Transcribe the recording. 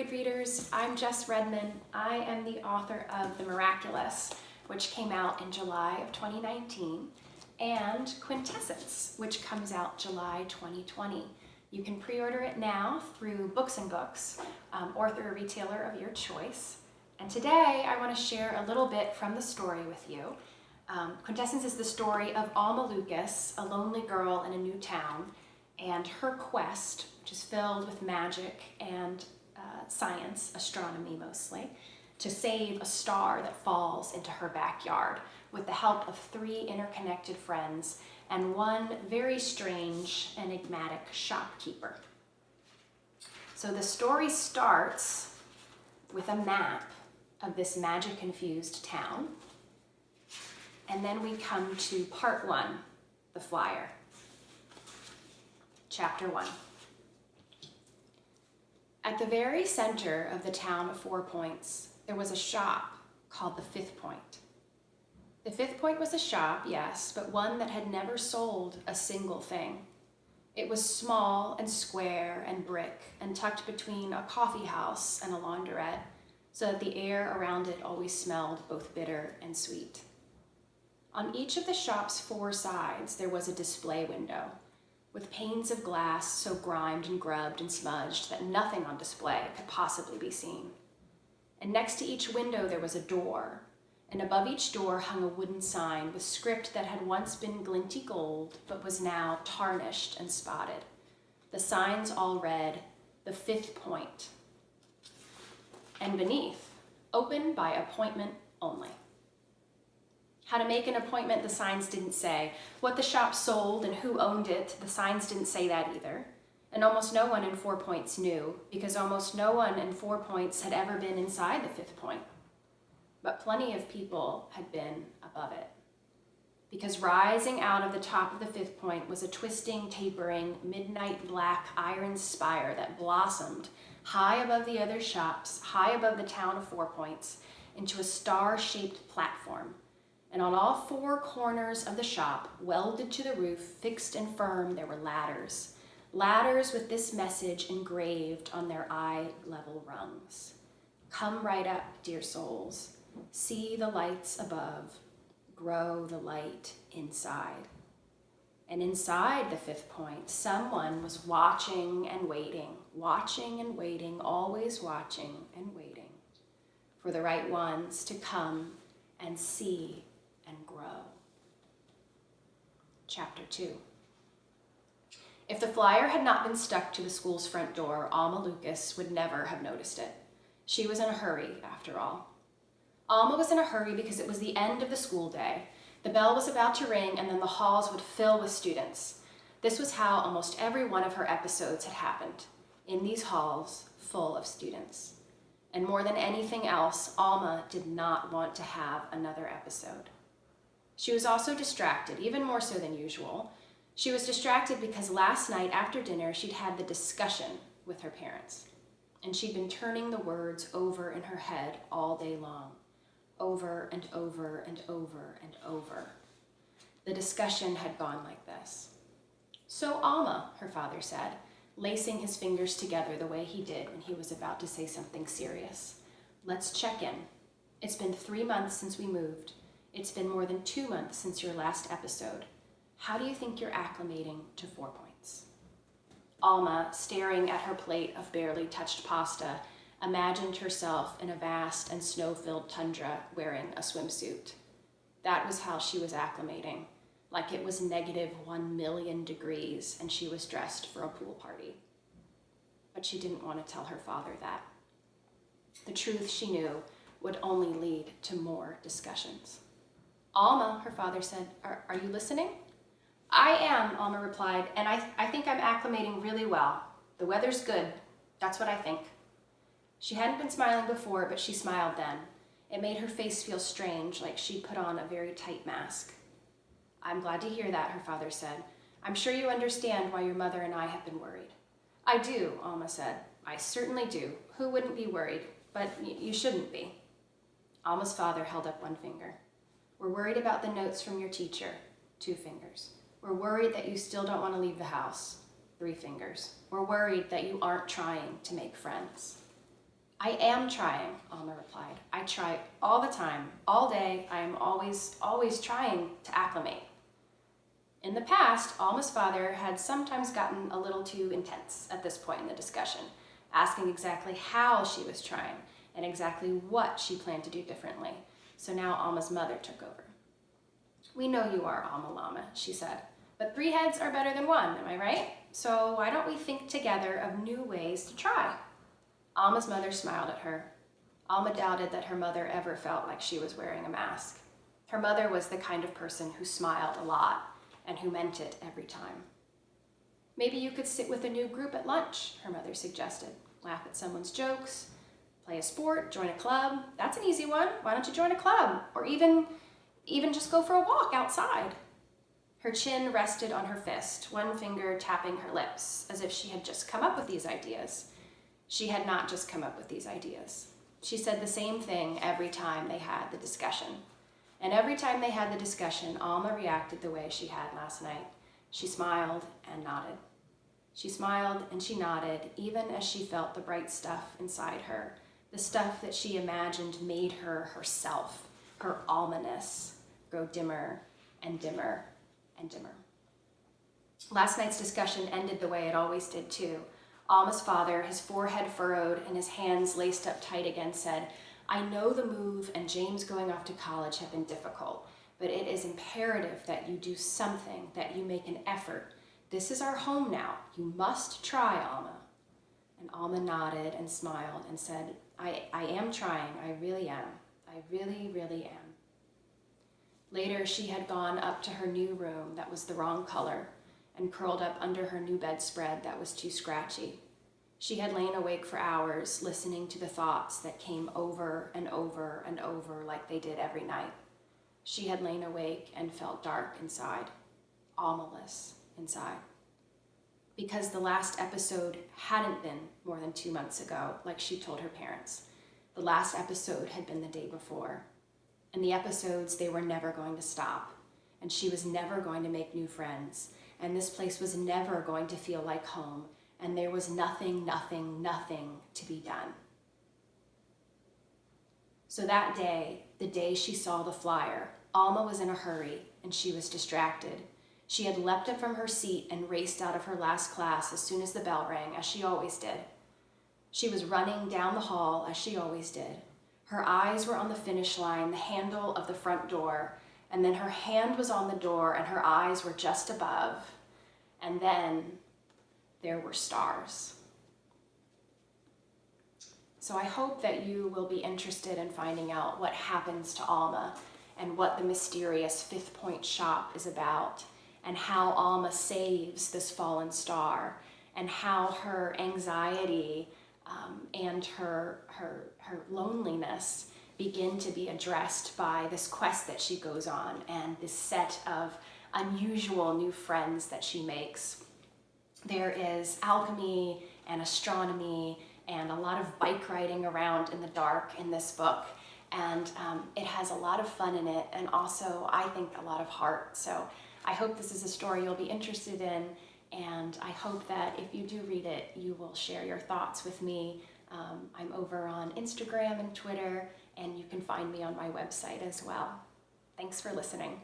grade readers. I'm Jess Redman. I am the author of The Miraculous, which came out in July of 2019, and Quintessence, which comes out July 2020. You can pre-order it now through Books and Books or through a retailer of your choice. And today I want to share a little bit from the story with you. Quintessence is the story of Alma Lucas, a lonely girl in a new town, and her quest, which is filled with magic and science, astronomy mostly, to save a star that falls into her backyard with the help of 3 interconnected friends and one very strange, enigmatic shopkeeper. So the story starts with a map of this magic-infused town, and then we come to part 1, the flyer. Chapter 1. At the very center of the town of 4 Points, there was a shop called the 5th Point. The 5th Point was a shop, yes, but one that had never sold a single thing. It was small and square and brick and tucked between a coffee house and a laundrette, so that the air around it always smelled both bitter and sweet. On each of the shop's 4 sides, there was a display window, with panes of glass so grimed and grubbed and smudged that nothing on display could possibly be seen. And next to each window there was a door, and above each door hung a wooden sign with script that had once been glinty gold, but was now tarnished and spotted. The signs all read, "The 5th Point." And beneath, "Open by appointment only." How to make an appointment, the signs didn't say. What the shop sold and who owned it, the signs didn't say that either. And almost no one in 4 Points knew, because almost no one in 4 Points had ever been inside the 5th Point. But plenty of people had been above it. Because rising out of the top of the 5th Point was a twisting, tapering, midnight black iron spire that blossomed high above the other shops, high above the town of 4 Points, into a star-shaped platform. And on all 4 corners of the shop, welded to the roof, fixed and firm, there were ladders. Ladders with this message engraved on their eye-level rungs. "Come right up, dear souls. See the lights above. Grow the light inside." And inside the 5th Point, someone was watching and waiting, always watching and waiting for the right ones to come and see and grow. Chapter 2. If the flyer had not been stuck to the school's front door, Alma Lucas would never have noticed it. She was in a hurry, after all. Alma was in a hurry because it was the end of the school day. The bell was about to ring, and then the halls would fill with students. This was how almost every one of her episodes had happened, in these halls full of students. And more than anything else, Alma did not want to have another episode. She was also distracted, even more so than usual. She was distracted because last night after dinner, she'd had the discussion with her parents. And she'd been turning the words over in her head all day long, over and over and over and over. The discussion had gone like this. "So Alma," her father said, lacing his fingers together the way he did when he was about to say something serious. "Let's check in. It's been 3 months since we moved. It's been more than 2 months since your last episode. How do you think you're acclimating to 4 Points?" Alma, staring at her plate of barely touched pasta, imagined herself in a vast and snow-filled tundra wearing a swimsuit. That was how she was acclimating, like it was -1,000,000 degrees and she was dressed for a pool party. But she didn't want to tell her father that. The truth, she knew, would only lead to more discussions. "Alma," her father said, are you listening?" "I am," Alma replied, "and I think I'm acclimating really well. The weather's good. That's what I think." She hadn't been smiling before, but she smiled then. It made her face feel strange, like she'd put on a very tight mask. "I'm glad to hear that," her father said. "I'm sure you understand why your mother and I have been worried." "I do," Alma said. "I certainly do. Who wouldn't be worried? But you shouldn't be." Alma's father held up 1 finger. "We're worried about the notes from your teacher." 2 fingers. "We're worried that you still don't want to leave the house." 3 fingers. "We're worried that you aren't trying to make friends." I am trying, Alma replied. I try all the time, all day. I am always trying to acclimate. In the past, Alma's father had sometimes gotten a little too intense at this point in the discussion, asking exactly how she was trying and exactly what she planned to do differently. So now Alma's mother took over. We know you are, Alma Llama, she said, but 3 heads are better than 1, am I right? So why don't we think together of new ways to try? Alma's mother smiled at her. Alma doubted that her mother ever felt like she was wearing a mask. Her mother was the kind of person who smiled a lot and who meant it every time. Maybe you could sit with a new group at lunch, her mother suggested. Laugh at someone's jokes, play a sport, join a club. That's an easy one. Why don't you join a club? Or even just go for a walk outside. Her chin rested on her fist, one finger tapping her lips, as if she had just come up with these ideas. She had not just come up with these ideas. She said the same thing every time they had the discussion. And every time they had the discussion, Alma reacted the way she had last night. She smiled and nodded. She smiled and she nodded, even as she felt the bright stuff inside her, the stuff that she imagined made her herself, her Alma-ness, grow dimmer and dimmer and dimmer. Last night's discussion ended the way it always did too. Alma's father, his forehead furrowed and his hands laced up tight again, said, I know the move and James going off to college have been difficult, but it is imperative that you do something, that you make an effort. This is our home now. You must try, Alma. And Alma nodded and smiled and said, I am trying. I really am. I really, really am. Later, she had gone up to her new room that was the wrong color and curled up under her new bedspread that was too scratchy. She had lain awake for hours, listening to the thoughts that came over and over and over like they did every night. She had lain awake and felt dark inside, Alma-less inside. Because the last episode hadn't been more than 2 months ago, like she told her parents. The last episode had been the day before. And the episodes, they were never going to stop. And she was never going to make new friends. And this place was never going to feel like home. And there was nothing to be done. So that day, the day she saw the flyer, Alma was in a hurry and she was distracted. She had leapt up from her seat and raced out of her last class as soon as the bell rang, as she always did. She was running down the hall as she always did. Her eyes were on the finish line, the handle of the front door, and then her hand was on the door and her eyes were just above. And then there were stars. So I hope that you will be interested in finding out what happens to Alma and what the mysterious 5th Point shop is about, and how Alma saves this fallen star, and how her anxiety and her loneliness begin to be addressed by this quest that she goes on and this set of unusual new friends that she makes. There is alchemy and astronomy and a lot of bike riding around in the dark in this book. And it has a lot of fun in it, and also, I think, a lot of heart. So I hope this is a story you'll be interested in, and I hope that if you do read it, you will share your thoughts with me. I'm over on Instagram and Twitter, and you can find me on my website as well. Thanks for listening.